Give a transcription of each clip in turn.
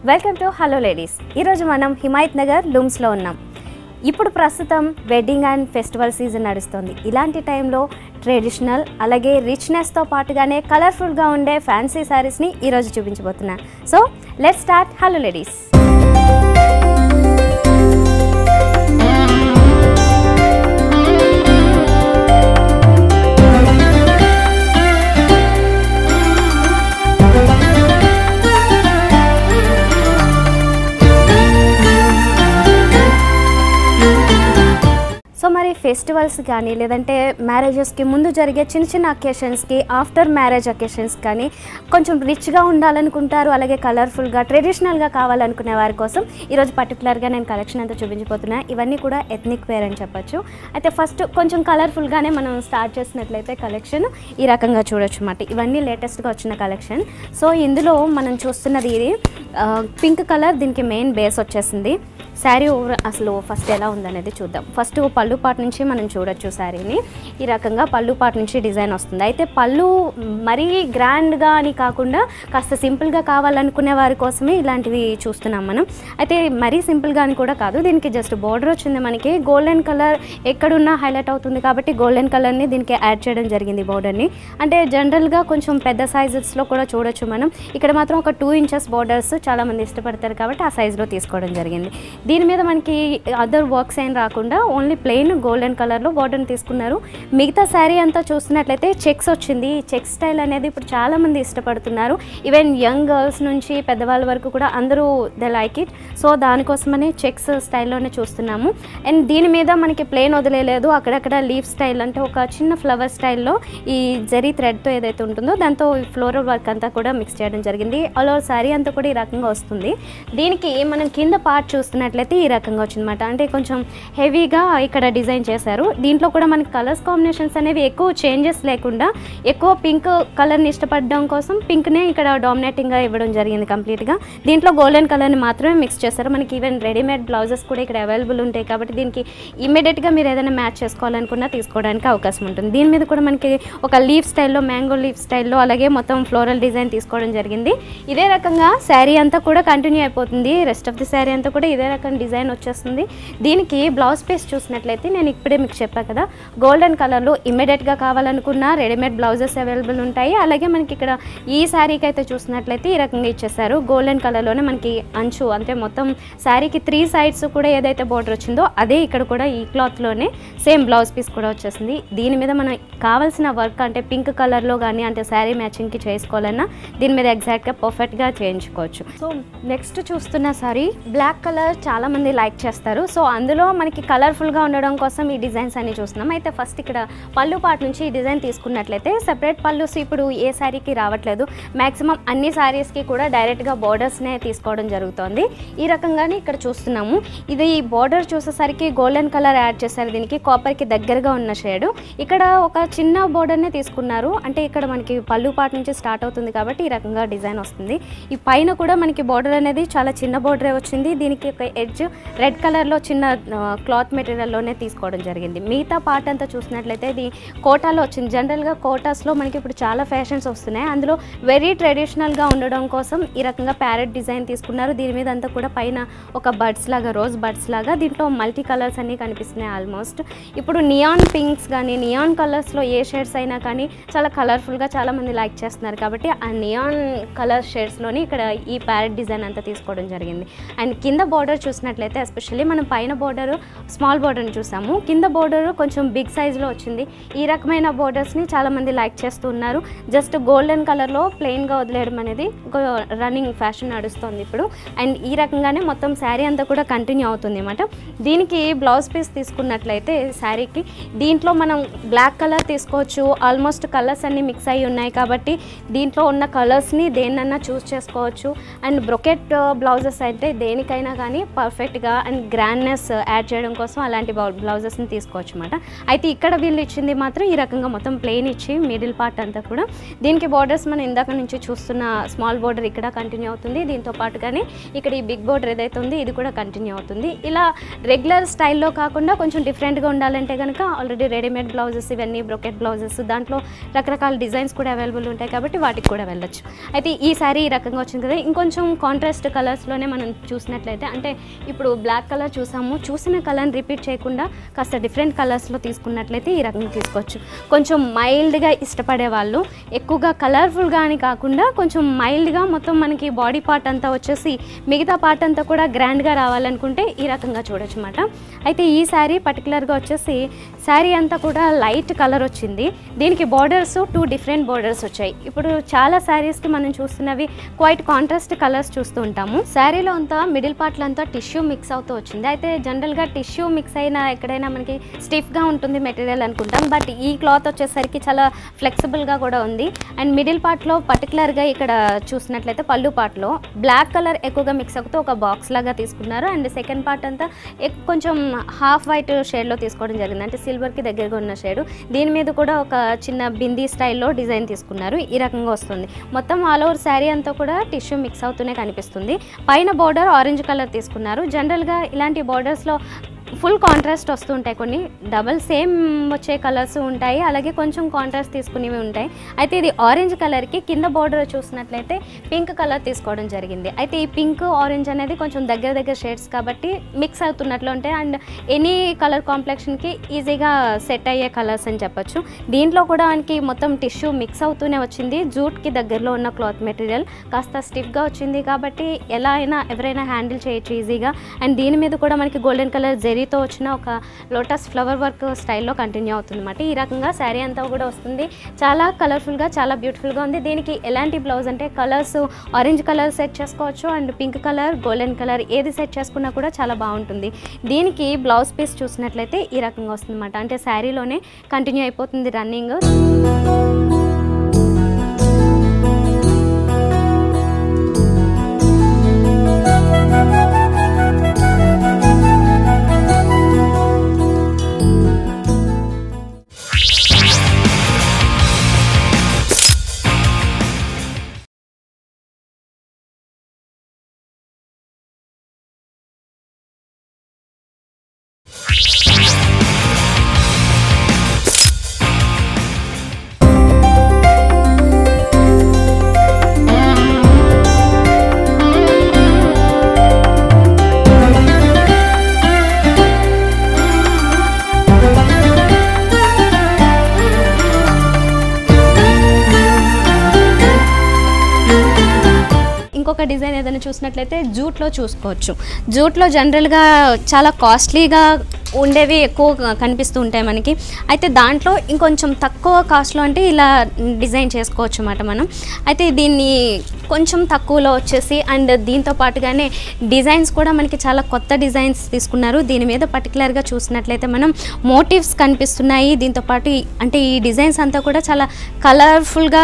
Welcome to hello ladies. ఈరోజు మనం హిమాయత్ నగర్ లూమ్స్లో ఉన్నాం. ఇప్పుడు ప్రస్తుతం వెడ్డింగ్ అండ్ ఫెస్టివల్ సీజన్ నడుస్తుంది. ఇలాంటి టైంలో ట్రెడిషనల్ అలాగే రిచ్నెస్తో పాటుగానే కలర్ఫుల్గా ఉండే ఫ్యాన్సీ శారీస్ని ఈరోజు చూపించబోతున్నాను. So let's start hello ladies. So మరి ఫెస్టివల్స్ కానీ లేదంటే మ్యారేజెస్కి ముందు జరిగే చిన్న చిన్న అకేషన్స్కి, ఆఫ్టర్ మ్యారేజ్ అకేషన్స్ కానీ కొంచెం రిచ్గా ఉండాలనుకుంటారు, అలాగే కలర్ఫుల్గా ట్రెడిషనల్గా కావాలనుకునే వారి కోసం ఈరోజు పర్టికులర్గా నేను కలెక్షన్ అంతా చూపించబోతున్నా. ఇవన్నీ కూడా ఎథ్నిక్ వేర్ అని చెప్పొచ్చు. అయితే ఫస్ట్ కొంచెం కలర్ఫుల్గానే మనం స్టార్ట్ చేసినట్లయితే కలెక్షన్ ఈ రకంగా చూడొచ్చు అన్నమాట. ఇవన్నీ లేటెస్ట్గా వచ్చిన కలెక్షన్. సో ఇందులో మనం చూస్తున్నది ఇది పింక్ కలర్, దీనికి మెయిన్ బేస్ వచ్చేసింది. శారీ అసలు ఫస్ట్ ఎలా ఉందనేది చూద్దాం. ఫస్ట్ పళ్ళు పాటు నుంచి మనం చూడొచ్చు శారీని. ఈ రకంగా పళ్ళు పాటు నుంచి డిజైన్ వస్తుంది. అయితే పళ్ళు మరీ గ్రాండ్గా అని కాకుండా కాస్త సింపుల్గా కావాలనుకునే వారి కోసమే ఇలాంటివి చూస్తున్నాం మనం. అయితే మరీ సింపుల్గా అని కూడా కాదు, దీనికి జస్ట్ బోర్డర్ వచ్చింది. మనకి గోల్డెన్ కలర్ ఎక్కడున్నా హైలైట్ అవుతుంది కాబట్టి గోల్డెన్ కలర్ని దీనికి యాడ్ చేయడం జరిగింది బోర్డర్ని. అంటే జనరల్గా కొంచెం పెద్ద సైజెస్లో కూడా చూడొచ్చు మనం. ఇక్కడ మాత్రం ఒక 2 ఇంచెస్ బోర్డర్స్ చాలామంది ఇష్టపడతారు కాబట్టి ఆ సైజులో తీసుకోవడం జరిగింది. దీని మీద మనకి అదర్ వర్క్స్ ఏం రాకుండా ఓన్లీ ప్లెయిన్ గోల్డెన్ కలర్లో బోర్డర్ని తీసుకున్నారు. మిగతా శారీ అంతా చూస్తున్నట్లయితే చెక్స్ వచ్చింది. చెక్ స్టైల్ అనేది ఇప్పుడు చాలామంది ఇష్టపడుతున్నారు. ఈవెన్ యంగ్ గర్ల్స్ నుంచి పెద్దవాళ్ళ వరకు కూడా అందరూ దే లైక్ ఇట్. సో దానికోసమనే చెక్స్ స్టైల్లోనే చూస్తున్నాము. అండ్ దీని మీద మనకి ప్లెయిన్ వదిలేదు, అక్కడక్కడ లీఫ్ స్టైల్ అంటే ఒక చిన్న ఫ్లవర్ స్టైల్లో ఈ జరీ థ్రెడ్తో ఏదైతే ఉంటుందో దాంతో ఫ్లోరల్ వర్క్ అంతా కూడా మిక్స్ చేయడం జరిగింది. ఆల్ ఓవర్ శారీ అంతా కూడా ఈ రకంగా వస్తుంది. దీనికి మనం కింద పార్ట్ చూస్తున్నట్లయితే ఈ రకంగా వచ్చిందన్నమాట. అంటే కొంచెం హెవీగా ఇక్కడ డిజైన్ చేశారు. దీంట్లో కూడా మనకి కలర్స్ కాంబినేషన్స్ అనేవి ఎక్కువ చేంజెస్ లేకుండా ఎక్కువ పింక్ కలర్ని ఇష్టపడడం కోసం పింక్నే ఇక్కడ డామినేటింగ్గా ఇవ్వడం జరిగింది కంప్లీట్గా. దీంట్లో గోల్డెన్ కలర్ని మాత్రమే మిక్స్ చేశారు. మనకి ఈవెన్ రెడీమేడ్ బ్లౌజెస్ కూడా ఇక్కడ అవైలబుల్ ఉంటాయి కాబట్టి దీనికి ఇమ్మీడియట్గా మీరు ఏదైనా మ్యాచ్ చేసుకోవాలనుకున్నా తీసుకోవడానికి అవకాశం ఉంటుంది. దీని మీద కూడా మనకి ఒక లీఫ్ స్టైల్లో, మ్యాంగో లీఫ్ స్టైల్లో అలాగే మొత్తం ఫ్లోరల్ డిజైన్ తీసుకోవడం జరిగింది. ఇదే రకంగా శారీ అంతా కూడా కంటిన్యూ అయిపోతుంది. రెస్ట్ ఆఫ్ ది శారీ అంతా కూడా ఇదే రకం డిజైన్ వచ్చేస్తుంది. దీనికి బ్లౌజ్ పీస్ చూసినట్లయితే నేను ఇప్పుడే మీకు చెప్పాను కదా, గోల్డెన్ కలర్లో ఇమ్మీడియట్గా కావాలనుకున్న రెడీమేడ్ బ్లౌజెస్ అవైలబుల్ ఉంటాయి. అలాగే మనకి ఇక్కడ ఈ శారీకి అయితే చూసినట్లయితే ఈ రకంగా ఇచ్చేసారు. గోల్డెన్ కలర్లోనే మనకి అంచు అంటే మొత్తం శారీకి 3 సైడ్స్ కూడా ఏదైతే బోర్డర్ వచ్చిందో అదే ఇక్కడ కూడా ఈ క్లాత్లోనే సేమ్ బ్లౌజ్ పీస్ కూడా వచ్చేసింది. దీని మీద మనం కావాల్సిన వర్క్ అంటే పింక్ కలర్లో కానీ అంటే శారీ మ్యాచింగ్కి చేసుకోవాలన్నా దీని మీద ఎగ్జాక్ట్గా పర్ఫెక్ట్గా చేయించుకోవచ్చు. సో నెక్స్ట్ చూస్తున్న సారీ బ్లాక్ కలర్ చాలామంది లైక్ చేస్తారు. సో అందులో మనకి కలర్ఫుల్గా ఉండడం కోసం ఈ డిజైన్స్ అన్ని చూస్తున్నాం. అయితే ఫస్ట్ ఇక్కడ పళ్ళు పాటు నుంచి ఈ డిజైన్ తీసుకున్నట్లయితే సెపరేట్ పళ్ళుస్ ఇప్పుడు ఏ శారీకి రావట్లేదు. మ్యాక్సిమం అన్ని శారీస్కి కూడా డైరెక్ట్గా బోర్డర్స్నే తీసుకోవడం జరుగుతుంది. ఈ రకంగానే ఇక్కడ చూస్తున్నాము. ఇది బోర్డర్ చూసేసరికి గోల్డెన్ కలర్ యాడ్ చేశారు. దీనికి కాపర్కి దగ్గరగా ఉన్న షేడు. ఇక్కడ ఒక చిన్న బోర్డర్నే తీసుకున్నారు. అంటే ఇక్కడ మనకి పళ్ళు పాటు నుంచి స్టార్ట్ అవుతుంది కాబట్టి ఈ రకంగా డిజైన్ వస్తుంది. ఈ పైన కూడా మనకి బోర్డర్ అనేది చాలా చిన్న బోర్డరే వచ్చింది. దీనికి ఒక ఎడ్జ్ రెడ్ కలర్లో చిన్న క్లాత్ మెటీరియల్లోనే తీసుకోవడం జరిగింది. మిగతా పార్ట్ అంతా చూసినట్లయితే ఇది కోటాలో వచ్చింది. జనరల్గా కోటాస్లో మనకి ఇప్పుడు చాలా ఫ్యాషన్స్ వస్తున్నాయి. అందులో వెరీ ట్రెడిషనల్గా ఉండడం కోసం ఈ రకంగా ప్యారెట్ డిజైన్ తీసుకున్నారు. దీని మీద అంతా కూడా పైన ఒక బడ్స్ లాగా, రోజ్ బడ్స్ లాగా దీంట్లో మల్టీ కలర్స్ అన్నీ కనిపిస్తున్నాయి. ఆల్మోస్ట్ ఇప్పుడు నియాన్ పింక్స్ కానీ నియాన్ కలర్స్లో ఏ షేడ్స్ అయినా కానీ చాలా కలర్ఫుల్గా చాలామంది లైక్ చేస్తున్నారు కాబట్టి ఆ నియాన్ కలర్ షేడ్స్లోని ఇక్కడ ఈ ప్యారెట్ డిజైన్ అంతా తీసుకోవడం జరిగింది. అండ్ కింద బోర్డర్ చూసినట్లయితే ఎస్పెషల్లీ మనం పైన బోర్డర్ స్మాల్ బోర్డర్ని చూసాము, కింద బోర్డర్ కొంచెం బిగ్ సైజులో వచ్చింది. ఈ రకమైన బోర్డర్స్ని చాలామంది లైక్ చేస్తూ ఉన్నారు. జస్ట్ గోల్డెన్ కలర్లో ప్లెయిన్గా వదిలేయడం అనేది రన్నింగ్ ఫ్యాషన్ నడుస్తుంది ఇప్పుడు. అండ్ ఈ రకంగానే మొత్తం శారీ అంతా కూడా కంటిన్యూ అవుతుంది అన్నమాట. దీనికి బ్లౌజ్ పీస్ తీసుకున్నట్లయితే శారీకి దీంట్లో మనం బ్లాక్ కలర్ తీసుకోవచ్చు. ఆల్మోస్ట్ కలర్స్ అన్నీ మిక్స్ అయ్యి ఉన్నాయి కాబట్టి దీంట్లో ఉన్న కలర్స్ని దేన్నన్నా చూస్ చేసుకోవచ్చు. అండ్ బ్రొకెట్ బ్లౌజెస్ అయితే దేనికైనా కానీ పర్ఫెక్ట్గా అండ్ గ్రాండ్నెస్ యాడ్ చేయడం కోసం అలాంటి బ్లౌజెస్ బ్లౌజెస్ని తీసుకోవచ్చు అనమాట. అయితే ఇక్కడ వీళ్ళు ఇచ్చింది మాత్రం ఈ రకంగా మొత్తం ప్లెయిన్ ఇచ్చి మిడిల్ పార్ట్ అంతా కూడా దీనికి బార్డర్స్ మనం ఇందాక నుంచి చూస్తున్న స్మాల్ బార్డర్ ఇక్కడ కంటిన్యూ అవుతుంది. దీంతో పాటుగానే ఇక్కడ ఈ బిగ్ బార్డర్ ఏదైతే ఉంది ఇది కూడా కంటిన్యూ అవుతుంది. ఇలా రెగ్యులర్ స్టైల్లో కాకుండా కొంచెం డిఫరెంట్గా ఉండాలంటే కనుక ఆల్రెడీ రెడీమేడ్ బ్లౌజెస్ ఇవన్నీ బ్రొకెట్ బ్లౌజెస్ దాంట్లో రకరకాల డిజైన్స్ కూడా అవైలబుల్ ఉంటాయి కాబట్టి వాటికి కూడా వెళ్ళొచ్చు. అయితే ఈ శారీ ఈ రకంగా వచ్చింది కదా. ఇంకొంచెం కాంట్రాస్ట్ కలర్స్లోనే మనం చూసినట్లయితే అంటే ఇప్పుడు బ్లాక్ కలర్ చూసిన కలర్ని రిపీట్ చేయకుండా కాస్త డిఫరెంట్ కలర్స్లో తీసుకున్నట్లయితే ఈ రకంగా తీసుకోవచ్చు. కొంచెం మైల్డ్గా ఇష్టపడే వాళ్ళు ఎక్కువగా కలర్ఫుల్గా అని కాకుండా కొంచెం మైల్డ్గా మొత్తం మనకి బాడీ పార్ట్ అంతా వచ్చేసి మిగతా పార్ట్ అంతా కూడా గ్రాండ్గా రావాలనుకుంటే ఈ రకంగా చూడొచ్చు అన్నమాట. అయితే ఈ శారీ పర్టికులర్గా వచ్చేసి శారీ అంతా కూడా లైట్ కలర్ వచ్చింది. దీనికి బార్డర్స్ 2 డిఫరెంట్ బార్డర్స్ వచ్చాయి. ఇప్పుడు చాలా శారీస్కి మనం చూస్తున్నవి క్వైట్ కాంట్రాస్ట్ కలర్స్ చూస్తూ ఉంటాము. శారీలో అంతా మిడిల్ పార్ట్లో అంతా టిష్యూ మిక్స్ అవుతూ వచ్చింది. అయితే జనరల్గా టిష్యూ మిక్స్ అయినా ఎక్కడైనా మనకి స్టిఫ్గా ఉంటుంది మెటీరియల్ అనుకుంటాం. బట్ ఈ క్లాత్ వచ్చేసరికి చాలా ఫ్లెక్సిబుల్గా కూడా ఉంది. అండ్ మిడిల్ పార్ట్లో పర్టికులర్గా ఇక్కడ చూసినట్లయితే పళ్ళు పార్ట్లో బ్లాక్ కలర్ ఎక్కువగా మిక్స్ అవుతూ ఒక బాక్స్ లాగా తీసుకున్నారు. అండ్ సెకండ్ పార్ట్ అంతా కొంచెం హాఫ్ వైట్ షేడ్లో తీసుకోవడం జరిగింది. అంటే సిల్వర్కి దగ్గరగా ఉన్న షేడు. దీని మీద కూడా ఒక చిన్న బిందీ స్టైల్లో డిజైన్ తీసుకున్నారు. ఈ రకంగా వస్తుంది. మొత్తం ఆల్ ఓవర్ శారీ అంతా కూడా టిష్యూ మిక్స్ అవుతూనే కనిపిస్తుంది. పైన బార్డర్ ఆరెంజ్ కలర్ తీసుకున్నారు. జనరల్గా ఇలాంటి బార్డర్స్లో ఫుల్ కాంట్రాస్ట్ వస్తుంటాయి. కొన్ని డబల్ సేమ్ వచ్చే కలర్స్ ఉంటాయి, అలాగే కొంచెం కాంట్రాస్ట్ తీసుకునేవి ఉంటాయి. అయితే ఇది ఆరెంజ్ కలర్కి కింద బార్డర్ చూసినట్లయితే పింక్ కలర్ తీసుకోవడం జరిగింది. అయితే ఈ పింక్ ఆరెంజ్ అనేది కొంచెం దగ్గర షేడ్స్ కాబట్టి మిక్స్ అవుతున్నట్లు ఉంటాయి. అండ్ ఎనీ కలర్ కాంప్లెక్షన్కి ఈజీగా సెట్ అయ్యే కలర్స్ అని చెప్పొచ్చు. దీంట్లో కూడా మనకి మొత్తం టిష్యూ మిక్స్ అవుతూనే వచ్చింది. జూట్కి దగ్గరలో ఉన్న క్లాత్ మెటీరియల్ కాస్త స్టిఫ్గా వచ్చింది కాబట్టి ఎలా అయినా ఎవరైనా హ్యాండిల్ చేయొచ్చు ఈజీగా. అండ్ దీని మీద కూడా మనకి గోల్డెన్ కలర్ జరీతో వచ్చిన ఒక లోటస్ ఫ్లవర్ వర్క్ స్టైల్లో కంటిన్యూ అవుతుంది అన్నమాట. ఈ రకంగా శారీ అంతా కూడా వస్తుంది. చాలా కలర్ఫుల్గా చాలా బ్యూటిఫుల్గా ఉంది. దీనికి ఎలాంటి బ్లౌజ్ అంటే కలర్స్ ఆరెంజ్ కలర్ సెట్ చేసుకోవచ్చు and pink colour golden colour ఏది సెట్ చేసుకున్నా కూడా చాలా బాగుంటుంది. దీనికి బ్లౌజ్ పీస్ చూసినట్లయితే ఈ రకంగా వస్తుంది అన్నమాట. అంటే శారీలోనే కంటిన్యూ అయిపోతుంది రన్నింగ్. ఇంకొక డిజైన్ ఏదైనా చూసినట్లయితే జూట్లో చూసుకోవచ్చు. జూట్లో జనరల్గా చాలా కాస్ట్లీగా ఉండేవి ఎక్కువ కనిపిస్తూ ఉంటాయి మనకి. అయితే దాంట్లో ఇంకొంచెం తక్కువ కాస్ట్లో అంటే ఇలా డిజైన్ చేసుకోవచ్చు అన్నమాట మనం. అయితే దీన్ని కొంచెం తక్కువలో వచ్చేసి అండ్ దీంతో పాటుగానే డిజైన్స్ కూడా మనకి చాలా కొత్త డిజైన్స్ తీసుకున్నారు. దీని మీద పర్టికులర్గా చూసినట్లయితే మనం మోటివ్స్ కనిపిస్తున్నాయి. దీంతో పాటు అంటే ఈ డిజైన్స్ అంతా కూడా చాలా కలర్ఫుల్గా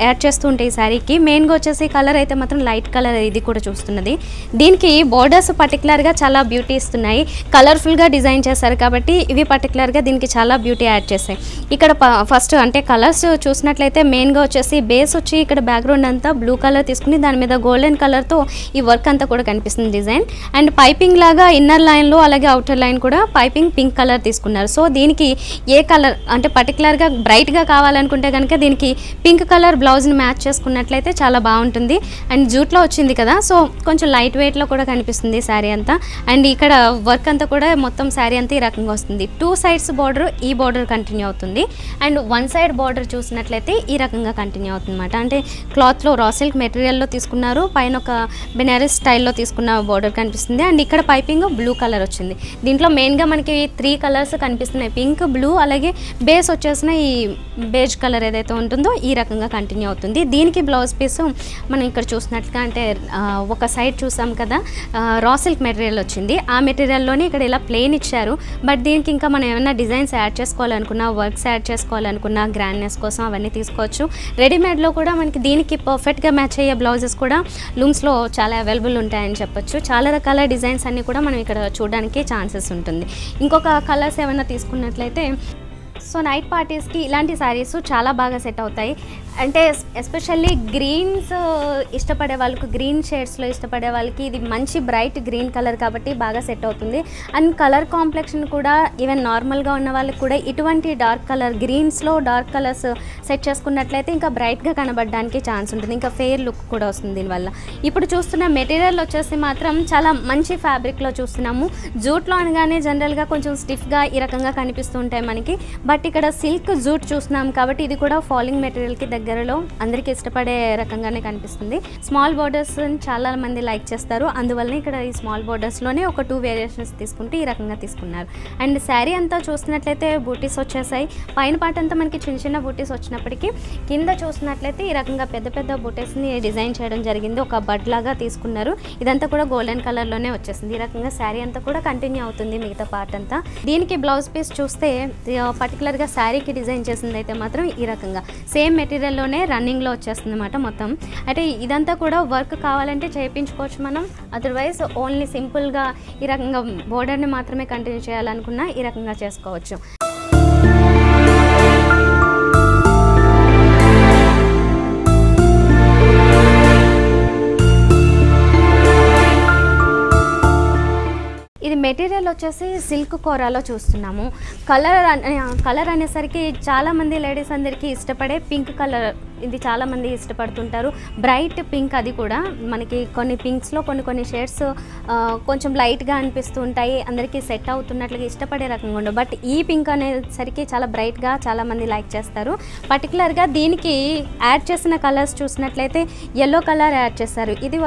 యాడ్ చేస్తూ ఉంటాయి ఈ శారీకి. మెయిన్గా వచ్చేసి కలర్ అయితే మాత్రం లైట్ కలర్ ఇది కూడా చూస్తున్నది. దీనికి బోర్డర్స్ పర్టికులర్గా చాలా బ్యూటీ ఇస్తున్నాయి. కలర్ఫుల్గా డిజైన్ చేశారు కాబట్టి ఇవి పర్టికులర్గా దీనికి చాలా బ్యూటీ యాడ్ చేస్తాయి. ఇక్కడ ఫస్ట్ అంటే కలర్స్ చూసినట్లయితే మెయిన్గా వచ్చేసి బేస్ వచ్చి ఇక్కడ బ్యాక్గ్రౌండ్ అంతా బ్లూ కలర్ తీసుకుని దాని మీద గోల్డెన్ కలర్తో ఈ వర్క్ అంతా కూడా కనిపిస్తుంది డిజైన్. అండ్ పైపింగ్ లాగా ఇన్నర్ లైన్లో అలాగే అవుటర్ లైన్ కూడా పైపింగ్ పింక్ కలర్ తీసుకున్నారు. సో దీనికి ఏ కలర్ అంటే పర్టికులర్గా బ్రైట్గా కావాలనుకుంటే కనుక దీనికి పింక్ కలర్ బ్లౌజ్ని మ్యాచ్ చేసుకున్నట్లయితే చాలా బాగుంటుంది. అండ్ జూట్లో వచ్చింది కదా, సో కొంచెం లైట్ వెయిట్లో కూడా కనిపిస్తుంది శారీ అంతా. అండ్ ఇక్కడ వర్క్ అంతా కూడా మొత్తం శారీ అంతా ఈ రకంగా వస్తుంది. 2 సైడ్స్ బార్డర్ ఈ బార్డర్ కంటిన్యూ అవుతుంది. అండ్ 1 సైడ్ బార్డర్ చూసినట్లయితే ఈ రకంగా కంటిన్యూ అవుతుంది అనమాట. అంటే క్లాత్లో రా సిల్క్ మెటీరియల్లో తీసుకున్నారు. పైన ఒక బెనారస్ స్టైల్లో తీసుకున్న బార్డర్ కనిపిస్తుంది. అండ్ ఇక్కడ పైపింగ్ బ్లూ కలర్ వచ్చింది. దీంట్లో మెయిన్గా మనకి 3 కలర్స్ కనిపిస్తున్నాయి. పింక్, బ్లూ అలాగే బేస్ వచ్చేసిన ఈ బేజ్ కలర్ ఏదైతే ఉంటుందో ఈ రకంగా కంటిన్యూ అవుతుంది. దీనికి బ్లౌజ్ పీస్ మనం ఇక్కడ చూసినట్లుగా అంటే ఒక సైడ్ చూసాం కదా రా సిల్క్ మెటీరియల్ వచ్చింది. ఆ మెటీరియల్లోనే ఇక్కడ ఇలా ప్లెయిన్ ఇచ్చారు. ఇచ్చారు. బట్ దీనికి ఇంకా మనం ఏమైనా డిజైన్స్ యాడ్ చేసుకోవాలనుకున్నా, వర్క్స్ యాడ్ చేసుకోవాలనుకున్నా, గ్రాండ్నెస్ కోసం అవన్నీ తీసుకోవచ్చు. రెడీమేడ్లో కూడా మనకి దీనికి పర్ఫెక్ట్గా మ్యాచ్ అయ్యే బ్లౌజెస్ కూడా లూమ్స్లో చాలా అవైలబుల్ ఉంటాయని చెప్పొచ్చు. చాలా రకాల డిజైన్స్ అన్నీ కూడా మనం ఇక్కడ చూడడానికి ఛాన్సెస్ ఉంటుంది. ఇంకొక కలర్స్ ఏమైనా తీసుకున్నట్లయితే సో నైట్ పార్టీస్కి ఇలాంటి శారీస్ చాలా బాగా సెట్ అవుతాయి. అంటే ఎస్పెషల్లీ గ్రీన్స్ ఇష్టపడే వాళ్ళకు, గ్రీన్ షేడ్స్లో ఇష్టపడే వాళ్ళకి ఇది మంచి బ్రైట్ గ్రీన్ కలర్ కాబట్టి బాగా సెట్ అవుతుంది. అండ్ కలర్ కాంప్లెక్షన్ కూడా ఈవెన్ నార్మల్గా ఉన్న వాళ్ళకి కూడా ఇటువంటి డార్క్ కలర్ గ్రీన్స్లో డార్క్ కలర్స్ సెట్ చేసుకున్నట్లయితే ఇంకా బ్రైట్గా కనబడడానికి ఛాన్స్ ఉంటుంది. ఇంకా ఫెయిర్ లుక్ కూడా వస్తుంది దీనివల్ల. ఇప్పుడు చూస్తున్న మెటీరియల్ వచ్చేసి మాత్రం చాలా మంచి ఫ్యాబ్రిక్లో చూస్తున్నాము. జూట్లో అనగానే జనరల్గా కొంచెం స్టిఫ్గా ఈ రకంగా కనిపిస్తూ ఉంటాయి మనకి. బట్ ఇక్కడ సిల్క్ జూట్ చూస్తున్నాం కాబట్టి ఇది కూడా ఫాలింగ్ మెటీరియల్కి దగ్గరలో అందరికీ ఇష్టపడే రకంగానే కనిపిస్తుంది. స్మాల్ బోర్డర్స్ చాలా మంది లైక్ చేస్తారు, అందువల్ల ఇక్కడ ఈ స్మాల్ బోర్డర్స్లోనే ఒక 2 వేరియేషన్స్ తీసుకుంటే ఈ రకంగా తీసుకున్నారు. అండ్ శారీ అంతా చూసినట్లయితే బూటీస్ వచ్చేసాయి. పైన పాట అంతా మనకి చిన్న చిన్న బూటీస్ వచ్చినప్పటికీ కింద చూసినట్లయితే ఈ రకంగా పెద్ద పెద్ద బూటీస్ని డిజైన్ చేయడం జరిగింది. ఒక బడ్ లాగా తీసుకున్నారు. ఇదంతా కూడా గోల్డెన్ కలర్లోనే వచ్చేసింది. ఈ రకంగా శారీ అంతా కూడా కంటిన్యూ అవుతుంది మిగతా పార్ట్ అంతా. దీనికి బ్లౌజ్ పీస్ చూస్తే పర్టికులర్గా శారీకి డిజైన్ చేసింది అయితే మాత్రం ఈ రకంగా సేమ్ మెటీరియల్లోనే రన్నింగ్లో వచ్చేస్తుంది అన్నమాట మొత్తం. అంటే ఇదంతా కూడా వర్క్ కావాలంటే చేయించుకోవచ్చు మనం. అదర్వైజ్ ఓన్లీ సింపుల్గా ఈ రకంగా బోర్డర్ని మాత్రమే కంటిన్యూ చేయాలనుకున్నా ఈ రకంగా చేసుకోవచ్చు. ఇది మెటీరియల్ వచ్చేసి సిల్క్ కోరాలో చూస్తున్నాము. కలర్ అనేసరికి చాలామంది లేడీస్ అందరికీ ఇష్టపడే పింక్ కలర్. ఇది చాలామంది ఇష్టపడుతుంటారు. బ్రైట్ పింక్, అది కూడా మనకి కొన్ని పింక్స్లో కొన్ని షేడ్స్ కొంచెం లైట్గా అనిపిస్తూ ఉంటాయి. అందరికీ సెట్ అవుతున్నట్లుగా ఇష్టపడే రకంగా ఉండవు. బట్ ఈ పింక్ అనేసరికి చాలా బ్రైట్గా చాలామంది లైక్ చేస్తారు. పర్టికులర్గా దీనికి యాడ్ చేసిన కలర్స్ చూసినట్లయితే ఎల్లో కలర్ యాడ్ చేస్తారు. ఇది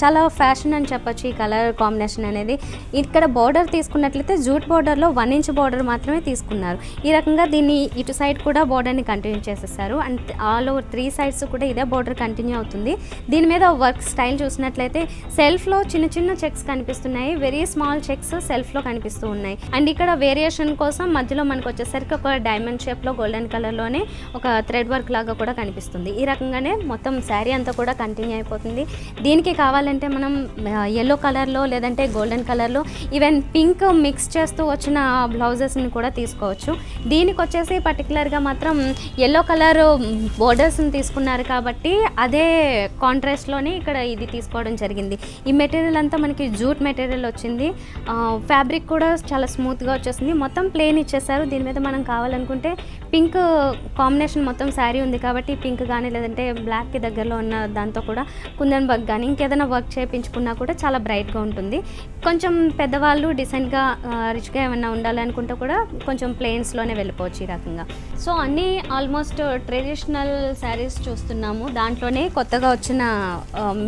చాలా ఫ్యాషన్ అని చెప్పొచ్చు ఈ కలర్ కాంబినేషన్ అనేది. ఇక్కడ బార్డర్ తీసుకున్నట్లయితే జూట్ బార్డర్లో 1 ఇంచ్ బార్డర్ మాత్రమే తీసుకున్నారు. ఈ రకంగా దీన్ని ఇటు సైడ్ కూడా బార్డర్ని కంటిన్యూ చేసేసారు. అండ్ ఆల్ ఓవర్ 3 సైడ్స్ కూడా ఇదే బార్డర్ కంటిన్యూ అవుతుంది. దీని మీద వర్క్ స్టైల్ చూసినట్లయితే సెల్ఫ్లో చిన్న చిన్న చెక్స్ కనిపిస్తున్నాయి. వెరీ స్మాల్ చెక్స్ సెల్ఫ్లో కనిపిస్తూ ఉన్నాయి. అండ్ ఇక్కడ వేరియేషన్ కోసం మధ్యలో మనకు వచ్చేసరికి ఒక డైమండ్ షేప్లో గోల్డెన్ కలర్లోనే ఒక థ్రెడ్ వర్క్ లాగా కూడా కనిపిస్తుంది. ఈ రకంగానే మొత్తం శారీ అంతా కూడా కంటిన్యూ అయిపోతుంది. దీనికి కావాలంటే మనం ఎల్లో కలర్లో లేదంటే గోల్డెన్ కలర్లో ఈవెన్ పింక్ మిక్స్ చేస్తూ వచ్చిన బ్లౌజెస్ని కూడా తీసుకోవచ్చు. దీనికి వచ్చేసి పర్టికులర్గా మాత్రం ఎల్లో కలర్ బోర్డర్స్ని తీసుకున్నారు కాబట్టి అదే కాంట్రాస్ట్లోనే ఇక్కడ ఇది తీసుకోవడం జరిగింది. ఈ మెటీరియల్ అంతా మనకి జూట్ మెటీరియల్ వచ్చింది. ఫ్యాబ్రిక్ కూడా చాలా స్మూత్గా వచ్చేసింది. మొత్తం ప్లెయిన్ ఇచ్చేసారు. దీని మీద మనం కావాలనుకుంటే పింక్ కాంబినేషన్ మొత్తం శారీ ఉంది కాబట్టి పింక్ కానీ లేదంటే బ్లాక్కి దగ్గరలో ఉన్న దాంతో కూడా కుందన్ వర్క్ కానీ ఇంకేదైనా వర్క్ చేయించుకున్నా కూడా చాలా బ్రైట్గా ఉంటుంది. కొంచెం పెద్దవాళ్ళు డీసెంట్గా రిచ్గా ఏమైనా ఉండాలనుకుంటే కూడా కొంచెం ప్లెయిన్స్లోనే వెళ్ళిపోవచ్చు ఈ రకంగా. సో అన్నీ ఆల్మోస్ట్ ట్రెడిషనల్ శారీస్ చూస్తున్నాము. దాంట్లోనే కొత్తగా వచ్చిన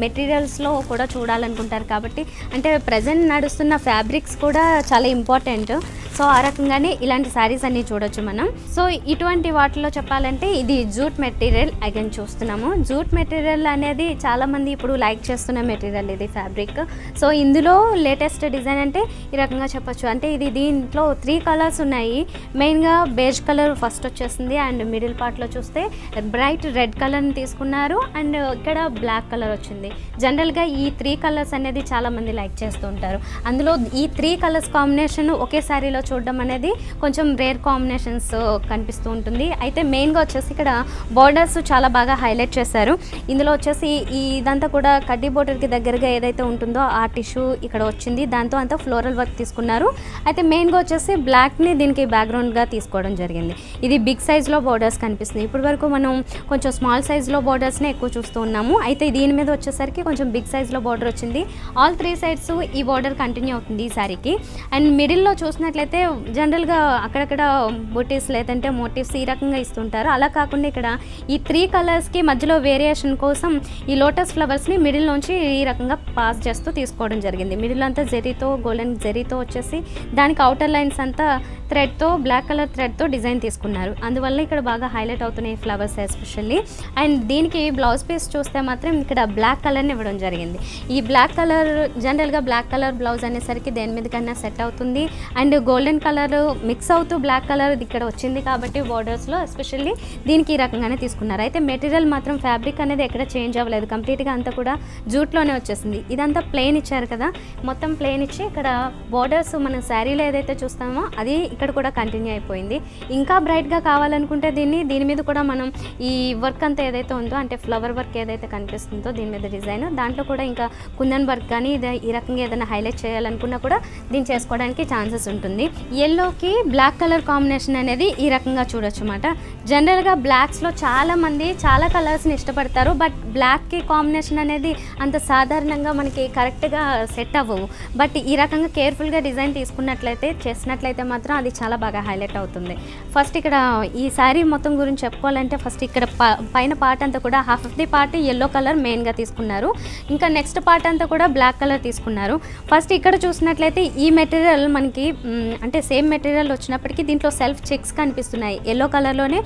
మెటీరియల్స్లో కూడా చూడాలనుకుంటారు కాబట్టి అంటే ప్రజెంట్ నడుస్తున్న ఫ్యాబ్రిక్స్ కూడా చాలా ఇంపార్టెంట్. సో ఆ రకంగానే ఇలాంటి శారీస్ అన్నీ చూడొచ్చు మనం. సో ఇటువంటి వాటిలో చెప్పాలంటే ఇది జూట్ మెటీరియల్ అగైన్ చూస్తున్నాము. జూట్ మెటీరియల్ అనేది చాలామంది ఇప్పుడు లైక్ చేస్తున్న మెటీరియల్ ఇది ఫ్యాబ్రిక్. సో ఇందులో లేటెస్ట్ డిజైన్ అంటే ఈ రకంగా చెప్పొచ్చు. అంటే ఇది దీంట్లో 3 కలర్స్ ఉన్నాయి. మెయిన్గా బేజ్ కలర్ ఫస్ట్ వచ్చేసింది. అండ్ మిడిల్ పార్ట్లో చూస్తే బ్రైట్ రెడ్ కలర్ని తీసుకున్నారు. అండ్ ఇక్కడ బ్లాక్ కలర్ వచ్చింది. జనరల్గా ఈ 3 కలర్స్ అనేది చాలామంది లైక్ చేస్తూ ఉంటారు. అందులో ఈ 3 కలర్స్ కాంబినేషన్ ఒకే శారీలో చూడడం అనేది కొంచెం రేర్ కాంబినేషన్స్ కనిపిస్తూ ఉంటుంది. అయితే మెయిన్గా వచ్చేసి ఇక్కడ బార్డర్స్ చాలా బాగా హైలైట్ చేశారు. ఇందులో వచ్చేసి ఇదంతా కూడా కడ్డీ బోర్డర్కి దగ్గరగా ఏదైతే ఉంటుందో ఆ టిష్యూ ఇక్కడ వచ్చింది. దాంతో అంతా ఫ్లోరల్ వర్క్ తీసుకున్నారు. అయితే మెయిన్గా వచ్చేసి బ్లాక్ని దీనికి బ్యాక్గ్రౌండ్గా తీసుకోవడం జరిగింది. ఇది బిగ్ సైజ్లో బార్డర్స్ కనిపిస్తుంది. ఇప్పటి వరకు మనం కొంచెం స్మాల్ సైజ్లో బార్డర్స్ని ఎక్కువ చూస్తూ ఉన్నాము. అయితే దీని మీద వచ్చేసరికి కొంచెం బిగ్ సైజ్లో బార్డర్ వచ్చింది. ఆల్ 3 సైడ్స్ ఈ బార్డర్ కంటిన్యూ అవుతుంది ఈ శారీకి. అండ్ మిడిల్లో చూసినట్లయితే చూసినట్లయితే జనరల్గా అక్కడక్కడ బుటీస్ లేదంటే మోటివ్స్ ఈ రకంగా ఇస్తుంటారు. అలా కాకుండా ఇక్కడ ఈ 3 కలర్స్కి మధ్యలో వేరియేషన్ కోసం ఈ లోటస్ ఫ్లవర్స్ని మిడిల్లోంచి ఈ రకంగా పాస్ చేస్తూ తీసుకోవడం జరిగింది. మిడిల్ అంతా జెరీతో, గోల్డెన్ జెరీతో వచ్చేసి దానికి అవుటర్ లైన్స్ అంతా థ్రెడ్తో, బ్లాక్ కలర్ థ్రెడ్తో డిజైన్ తీసుకున్నారు. అందువల్ల ఇక్కడ బాగా హైలైట్ అవుతున్నాయి ఫ్లవర్స్ ఎస్పెషల్లీ. అండ్ దీనికి బ్లౌజ్ పీస్ చూస్తే మాత్రం ఇక్కడ బ్లాక్ కలర్ని ఇవ్వడం జరిగింది. ఈ బ్లాక్ కలర్ జనరల్గా బ్లాక్ కలర్ బ్లౌజ్ అనేసరికి దేని మీద కన్నా సెట్ అవుతుంది. అండ్ గోల్డెన్ కలర్ మిక్స్ అవుతూ బ్లాక్ కలర్ ఇక్కడ వచ్చింది కాబట్టి బోర్డర్స్లో ఎస్పెషల్లీ దీనికి ఈ రకంగానే తీసుకున్నారు. అయితే మెటీరియల్ మాత్రం ఫ్యాబ్రిక్ అనేది ఎక్కడ చేంజ్ అవ్వలేదు, కంప్లీట్గా అంతా కూడా జూట్లోనే వచ్చేసింది. ఇదంతా ప్లెయిన్ ఇచ్చారు కదా, మొత్తం ప్లెయిన్ ఇచ్చి ఇక్కడ బోర్డర్స్ మనం శారీలో ఏదైతే చూస్తామో అది ఇక్కడ కూడా కంటిన్యూ అయిపోయింది. ఇంకా బ్రైట్గా కావాలనుకుంటే దీని మీద కూడా మనం ఈ వర్క్ అంతా ఏదైతే ఉందో అంటే ఫ్లవర్ వర్క్ ఏదైతే కనిపిస్తుందో దీని మీద డిజైన్, దాంట్లో కూడా ఇంకా కుందన్ వర్క్ కానీ ఈ రకంగా ఏదైనా హైలైట్ చేయాలనుకున్నా కూడా దీన్ని చేసుకోవడానికి ఛాన్సెస్ ఉంటుంది. ఎల్లోకి బ్లాక్ కలర్ కాంబినేషన్ అనేది ఈ రకంగా చూడొచ్చు అన్నమాట. జనరల్గా బ్లాక్స్లో చాలామంది చాలా కలర్స్ని ఇష్టపడతారు, బట్ బ్లాక్కి కాంబినేషన్ అనేది అంత సాధారణంగా మనకి కరెక్ట్గా సెట్ అవ్వవు. బట్ ఈ రకంగా కేర్ఫుల్గా డిజైన్ తీసుకున్నట్లయితే చేసినట్లయితే మాత్రం అది చాలా బాగా హైలైట్ అవుతుంది. ఫస్ట్ ఇక్కడ ఈ శారీ మొత్తం గురించి చెప్పుకోవాలంటే ఫస్ట్ ఇక్కడ పైన పార్ట్ అంతా కూడా half of the part yellow colour మెయిన్గా తీసుకున్నారు, ఇంకా నెక్స్ట్ పార్ట్ అంతా కూడా బ్లాక్ కలర్ తీసుకున్నారు. ఫస్ట్ ఇక్కడ చూసినట్లయితే ఈ మెటీరియల్ మనకి అంటే సేమ్ మెటీరియల్ వచ్చినప్పటికీ దీంట్లో సెల్ఫ్ చెక్స్ కనిపిస్తున్నాయి. ఎల్లో కలర్లోనే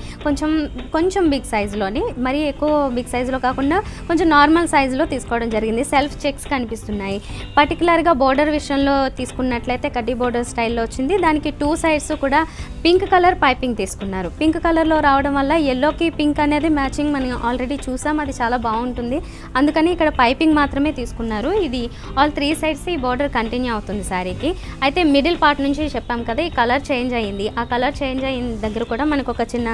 కొంచెం బిగ్ సైజులోని, మరీ ఎక్కువ బిగ్ సైజులో కాకుండా కొంచెం నార్మల్ సైజులో తీసుకోవడం జరిగింది. సెల్ఫ్ చెక్స్ కనిపిస్తున్నాయి. పర్టికులర్గా బోర్డర్ విషయంలో తీసుకున్నట్లయితే కడ్డీ బోర్డర్ స్టైల్లో వచ్చింది. దానికి 2 సైడ్స్ కూడా పింక్ కలర్ పైపింగ్ తీసుకున్నారు. పింక్ కలర్లో రావడం వల్ల ఎల్లోకి పింక్ అనేది మ్యాచింగ్ మనం ఆల్రెడీ చూసాం, అది చాలా బాగుంటుంది. అందుకని ఇక్కడ పైపింగ్ మాత్రమే తీసుకున్నారు. ఇది ఆల్ 3 సైడ్స్ ఈ బోర్డర్ కంటిన్యూ అవుతుంది శారీకి. అయితే మిడిల్ పార్ట్ నుంచి చెప్పాం కదా ఈ కలర్ చేంజ్ అయ్యింది. ఆ కలర్ చేంజ్ అయిన దగ్గర కూడా మనకు ఒక చిన్న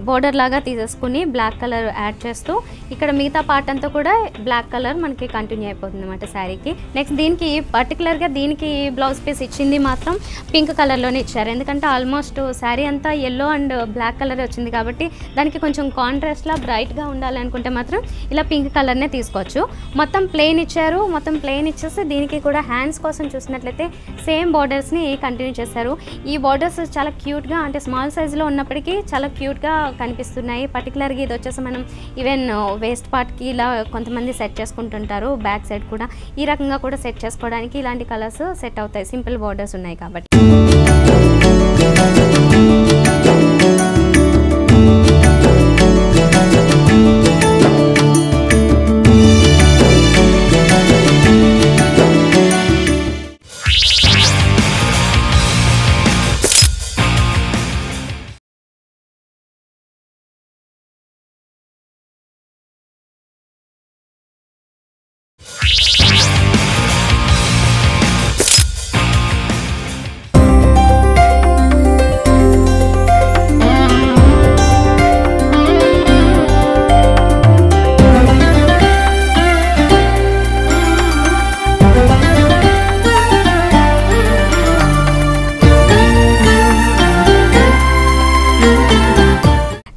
బోర్డర్ లాగా తీసేసుకుని బ్లాక్ కలర్ యాడ్ చేస్తూ ఇక్కడ మిగతా పార్ట్ అంతా కూడా బ్లాక్ కలర్ మనకి కంటిన్యూ అయిపోతుంది అన్నమాట శారీకి. నెక్స్ట్ దీనికి పర్టికులర్గా దీనికి బ్లౌజ్ పీస్ ఇచ్చింది మాత్రం పింక్ కలర్లోనే ఇచ్చారు. ఎందుకంటే ఆల్మోస్ట్ శారీ అంతా ఎల్లో అండ్ బ్లాక్ కలర్ వచ్చింది కాబట్టి దానికి కొంచెం కాంట్రాస్ట్లా బ్రైట్గా ఉండాలనుకుంటే మాత్రం ఇలా పింక్ కలర్నే తీసుకోవచ్చు. మొత్తం ప్లెయిన్ ఇచ్చారు. మొత్తం ప్లెయిన్ ఇచ్చేసి దీనికి కూడా హ్యాండ్స్ కోసం చూసినట్లయితే సేమ్ బార్డర్స్ని కంటిన్యూ చేశారు. ఈ బార్డర్స్ చాలా క్యూట్గా అంటే స్మాల్ సైజులో ఉన్నప్పటికీ చాలా క్యూట్గా కనిపిస్తున్నాయి. పర్టికులర్గా ఇది వచ్చేసి మనం ఈవెన్ వేస్ట్ పార్ట్కి ఇలా కొంతమంది సెట్ చేసుకుంటుంటారు, బ్యాక్ సైడ్ కూడా ఈ రకంగా కూడా సెట్ చేసుకోవడానికి ఇలాంటి కలర్స్ సెట్ అవుతాయి. సింపుల్ బార్డర్స్ ఉన్నాయి కాబట్టి.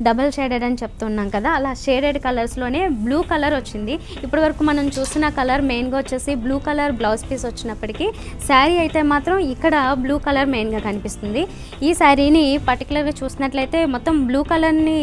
డబల్ షేడెడ్ అని చెప్తున్నాం కదా, అలా షేడెడ్ కలర్స్లోనే బ్లూ కలర్ వచ్చింది. ఇప్పటి వరకు మనం చూసిన కలర్ మెయిన్గా వచ్చేసి బ్లూ కలర్ బ్లౌజ్ పీస్ వచ్చినప్పటికీ శారీ అయితే మాత్రం ఇక్కడ బ్లూ కలర్ మెయిన్గా కనిపిస్తుంది. ఈ శారీని పర్టికులర్గా చూసినట్లయితే మొత్తం బ్లూ కలర్ని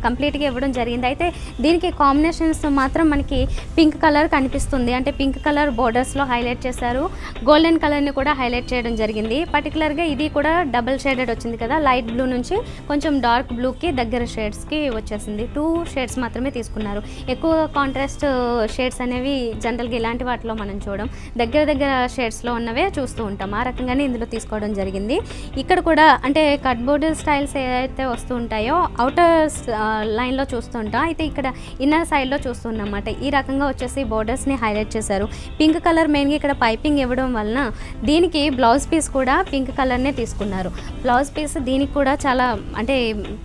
కంప్లీట్గా ఇవ్వడం జరిగింది. అయితే దీనికి కాంబినేషన్స్ మాత్రం మనకి పింక్ కలర్ కనిపిస్తుంది. అంటే పింక్ కలర్ బోర్డర్స్లో హైలైట్ చేశారు. గోల్డెన్ కలర్ని కూడా హైలైట్ చేయడం జరిగింది. పర్టికులర్గా ఇది కూడా డబల్ షేడెడ్ వచ్చింది కదా, లైట్ బ్లూ నుంచి కొంచెం డార్క్ బ్లూకి దగ్గర షేడ్స్కి వచ్చేసింది. 2 షేడ్స్ మాత్రమే తీసుకున్నారు. ఎక్కువ కాంట్రాస్ట్ షేడ్స్ అనేవి జనరల్గా ఇలాంటి వాటిలో మనం చూడం, దగ్గర షేడ్స్లో ఉన్నవే చూస్తూ ఉంటాం. ఆ రకంగానే ఇందులో తీసుకోవడం జరిగింది. ఇక్కడ కూడా అంటే కట్ బోర్డర్ స్టైల్స్ ఏదైతే వస్తూ ఉంటాయో అవుటర్ లైన్లో చూస్తూ ఉంటాం, అయితే ఇక్కడ ఇన్నర్ సైడ్లో చూస్తున్నాం అన్నమాట. ఈ రకంగా వచ్చేసి బోర్డర్స్ని హైలైట్ చేశారు. పింక్ కలర్ మెయిన్గా ఇక్కడ పైపింగ్ ఇవ్వడం వలన దీనికి బ్లౌజ్ పీస్ కూడా పింక్ కలర్నే తీసుకున్నారు. బ్లౌజ్ పీస్ దీనికి కూడా చాలా అంటే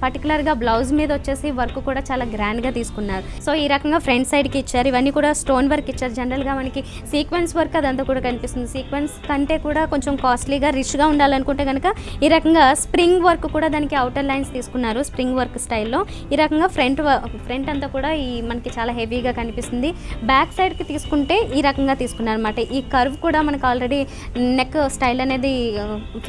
పర్టికులర్గా బ్లౌజ్ బ్లౌజ్ మీద వచ్చేసి వర్క్ కూడా చాలా గ్రాండ్గా తీసుకున్నారు. సో ఈ రకంగా ఫ్రంట్ సైడ్కి ఇచ్చారు. ఇవన్నీ కూడా స్టోన్ వర్క్ ఇచ్చారు. జనరల్గా మనకి సీక్వెన్స్ వర్క్ అదంతా కూడా కనిపిస్తుంది. సీక్వెన్స్ కంటే కూడా కొంచెం కాస్ట్లీగా రిచ్గా ఉండాలనుకుంటే కనుక ఈ రకంగా స్ప్రింగ్ వర్క్ కూడా దానికి అవుటర్ లైన్స్ తీసుకున్నారు. స్ప్రింగ్ వర్క్ స్టైల్లో ఈ రకంగా ఫ్రంట్ అంతా కూడా ఈ మనకి చాలా హెవీగా కనిపిస్తుంది. బ్యాక్ సైడ్కి తీసుకుంటే ఈ రకంగా తీసుకున్నారు అనమాట. ఈ కర్వ్ కూడా మనకు ఆల్రెడీ నెక్ స్టైల్ అనేది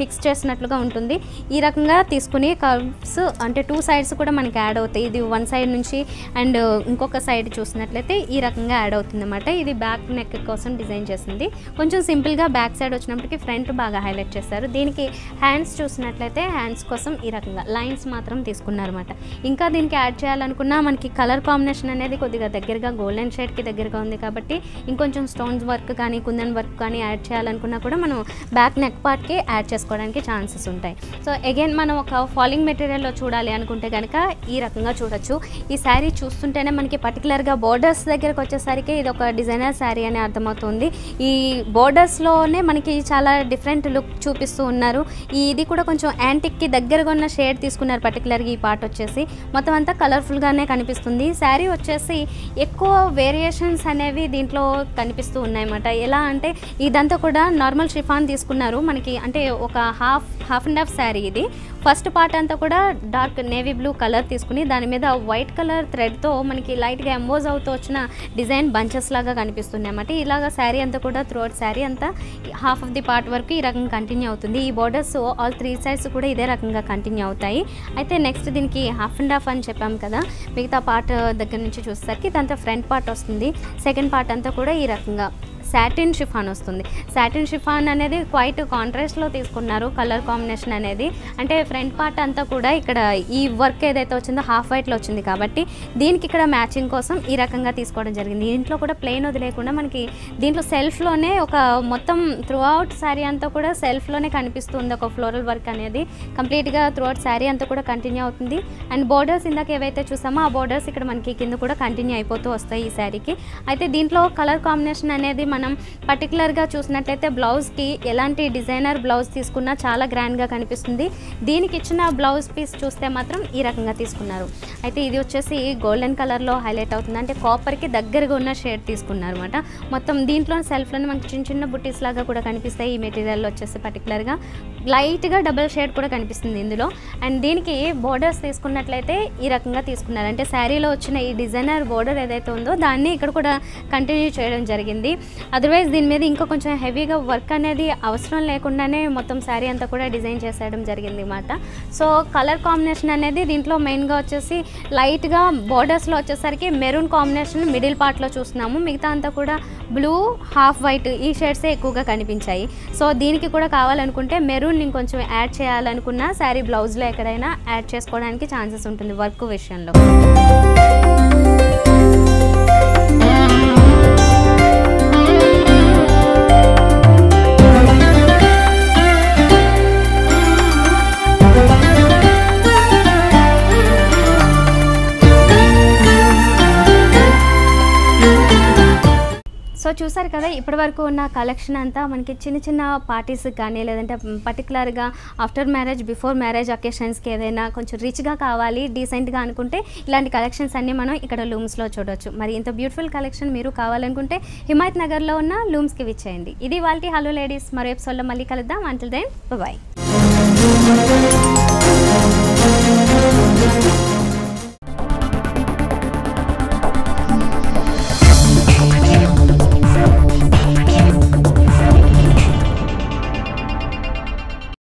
ఫిక్స్ చేసినట్లుగా ఉంటుంది. ఈ రకంగా తీసుకుని కర్వ్స్ అంటే 2 సైడ్స్ కూడా మనకి యాడ్ అవుతాయి. ఇది 1 సైడ్ నుంచి అండ్ ఇంకొక సైడ్ చూసినట్లయితే ఈ రకంగా యాడ్ అవుతుంది అనమాట. ఇది బ్యాక్ నెక్ కోసం డిజైన్ చేసింది. కొంచెం సింపుల్గా బ్యాక్ సైడ్ వచ్చినప్పటికీ ఫ్రంట్ బాగా హైలైట్ చేస్తారు. దీనికి హ్యాండ్స్ చూసినట్లయితే హ్యాండ్స్ కోసం ఈ రకంగా లైన్స్ మాత్రం తీసుకున్నారన్నమాట. ఇంకా దీనికి యాడ్ చేయాలనుకున్నా మనకి కలర్ కాంబినేషన్ అనేది కొద్దిగా దగ్గరగా గోల్డెన్ షేడ్కి దగ్గరగా ఉంది కాబట్టి ఇంకొంచెం స్టోన్స్ వర్క్ కానీ కుందన్ వర్క్ కానీ యాడ్ చేయాలనుకున్నా కూడా మనం బ్యాక్ నెక్ పార్ట్కి యాడ్ చేసుకోవడానికి ఛాన్సెస్ ఉంటాయి. సో అగైన్ మనం ఒక ఫాలింగ్ మెటీరియల్లో చూడాలి అనుకుంటే కనుక ఈ రకంగా చూడొచ్చు. ఈ శారీ చూస్తుంటేనే మనకి పర్టికులర్గా బోర్డర్స్ దగ్గరకు వచ్చేసరికి ఇది ఒక డిజైనర్ శారీ అని అర్థమవుతుంది. ఈ బోర్డర్స్లోనే మనకి చాలా డిఫరెంట్ లుక్ చూపిస్తూ ఉన్నారు. ఇది కూడా కొంచెం యాంటిక్కి దగ్గరగా ఉన్న షేడ్ తీసుకున్నారు. పర్టికులర్గా ఈ పార్ట్ వచ్చేసి మొత్తం అంతా కలర్ఫుల్గానే కనిపిస్తుంది. శారీ వచ్చేసి ఎక్కువ వేరియేషన్స్ అనేవి దీంట్లో కనిపిస్తూ ఉన్నాయన్నమాట. ఎలా అంటే ఇదంతా కూడా నార్మల్ షిఫాన్ తీసుకున్నారు మనకి, అంటే ఒక హాఫ్ అండ్ హాఫ్ శారీ. ఇది ఫస్ట్ పార్ట్ అంతా కూడా డార్క్ నేవీ బ్లూ కలర్ తీసుకుని దాని మీద వైట్ కలర్ థ్రెడ్తో మనకి లైట్గా ఎంబోజ్ అవుతూ వచ్చిన డిజైన్ బంచెస్ లాగా కనిపిస్తున్నాయి అన్నమాట. ఇలాగా శారీ అంతా కూడా త్రూఅవుట్ శారీ అంతా హాఫ్ ఆఫ్ ది పార్ట్ వరకు ఈ రకంగా కంటిన్యూ అవుతుంది. ఈ బోర్డర్స్ ఆల్ 3 సైడ్స్ కూడా ఇదే రకంగా కంటిన్యూ అవుతాయి. అయితే నెక్స్ట్ దీనికి హాఫ్ అండ్ హాఫ్ అని చెప్పాం కదా, మిగతా పార్ట్ దగ్గర నుంచి చూసేసరికి ఇదంతా ఫ్రంట్ పార్ట్ వస్తుంది. సెకండ్ పార్ట్ అంతా కూడా ఈ రకంగా సాటిన్ షిఫాన్ వస్తుంది. సాటిన్ షిఫాన్ అనేది క్వైట్ కాంట్రాస్ట్లో తీసుకున్నారు కలర్ కాంబినేషన్ అనేది. అంటే ఫ్రంట్ పార్ట్ అంతా కూడా ఇక్కడ ఈ వర్క్ ఏదైతే వచ్చిందో హాఫ్ వైట్లో వచ్చింది కాబట్టి దీనికి ఇక్కడ మ్యాచింగ్ కోసం ఈ రకంగా తీసుకోవడం జరిగింది. దీంట్లో కూడా ప్లెయిన్ వదిలేకుండా మనకి దీంట్లో సెల్ఫ్లోనే ఒక మొత్తం త్రూఅవుట్ శారీ అంతా కూడా సెల్ఫ్లోనే కనిపిస్తుంది. ఒక ఫ్లోరల్ వర్క్ అనేది కంప్లీట్గా త్రూఅవుట్ శారీ అంతా కూడా కంటిన్యూ అవుతుంది. అండ్ బోర్డర్స్ ఇందాక ఏవైతే చూసామో ఆ బోర్డర్స్ ఇక్కడ మనకి కింద కూడా కంటిన్యూ అయిపోతూ వస్తాయి ఈ శారీకి. అయితే దీంట్లో కలర్ కాంబినేషన్ అనేది మనం పర్టికులర్గా చూసినట్లయితే బ్లౌజ్కి ఎలాంటి డిజైనర్ బ్లౌజ్ తీసుకున్నా చాలా గ్రాండ్గా కనిపిస్తుంది. దీనికి ఇచ్చిన బ్లౌజ్ పీస్ చూస్తే మాత్రం ఈ రకంగా తీసుకున్నారు. అయితే ఇది వచ్చేసి గోల్డెన్ కలర్లో హైలైట్ అవుతుంది. అంటే కాపర్కి దగ్గరగా ఉన్న షేడ్ తీసుకున్నారు అనమాట. మొత్తం దీంట్లో సెల్ఫ్లోనే మనకి చిన్న చిన్న బుట్టీస్ లాగా కూడా కనిపిస్తాయి. ఈ మెటీరియల్లో వచ్చేసి పర్టికులర్గా లైట్గా డబుల్ షేడ్ కూడా కనిపిస్తుంది ఇందులో. అండ్ దీనికి బోర్డర్స్ తీసుకున్నట్లయితే ఈ రకంగా తీసుకున్నారు. అంటే శారీలో వచ్చిన ఈ డిజైనర్ బోర్డర్ ఏదైతే ఉందో దాన్ని ఇక్కడ కూడా కంటిన్యూ చేయడం జరిగింది. అదర్వైజ్ దీని మీద ఇంకా కొంచెం హెవీగా వర్క్ అనేది అవసరం లేకుండానే మొత్తం శారీ అంతా కూడా డిజైన్ చేసేయడం జరిగింది అన్నమాట. సో కలర్ కాంబినేషన్ అనేది దీంట్లో మెయిన్గా వచ్చేసి లైట్గా బోర్డర్స్లో వచ్చేసరికి మెరూన్ కాంబినేషన్ మిడిల్ పార్ట్లో చూస్తున్నాము. మిగతా అంతా కూడా బ్లూ హాఫ్ వైట్ ఈ షేడ్సే ఎక్కువగా కనిపించాయి. సో దీనికి కూడా కావాలనుకుంటే మెరూన్ ఇంకొంచెం యాడ్ చేయాలనుకున్న శారీ బ్లౌజ్లో ఎక్కడైనా యాడ్ చేసుకోవడానికి ఛాన్సెస్ ఉంటుంది వర్క్ విషయంలో. సో చూసారు కదా ఇప్పటి వరకు ఉన్న కలెక్షన్ అంతా మనకి చిన్న చిన్న పార్టీస్కి కానీ లేదంటే పర్టికులర్గా ఆఫ్టర్ మ్యారేజ్ బిఫోర్ మ్యారేజ్ అకేషన్స్కి ఏదైనా కొంచెం రిచ్గా కావాలి డీసెంట్గా అనుకుంటే ఇలాంటి కలెక్షన్స్ అన్నీ మనం ఇక్కడ లూమ్స్లో చూడవచ్చు. మరి ఇంత బ్యూటిఫుల్ కలెక్షన్ మీరు కావాలనుకుంటే హిమాయత్ నగర్లో ఉన్న లూమ్స్కి విచ్చేయండి. ఇది వాళ్ళ హలో లేడీస్, మరో ఎపిసోడ్లో మళ్ళీ కలుద్దాం. Until then by.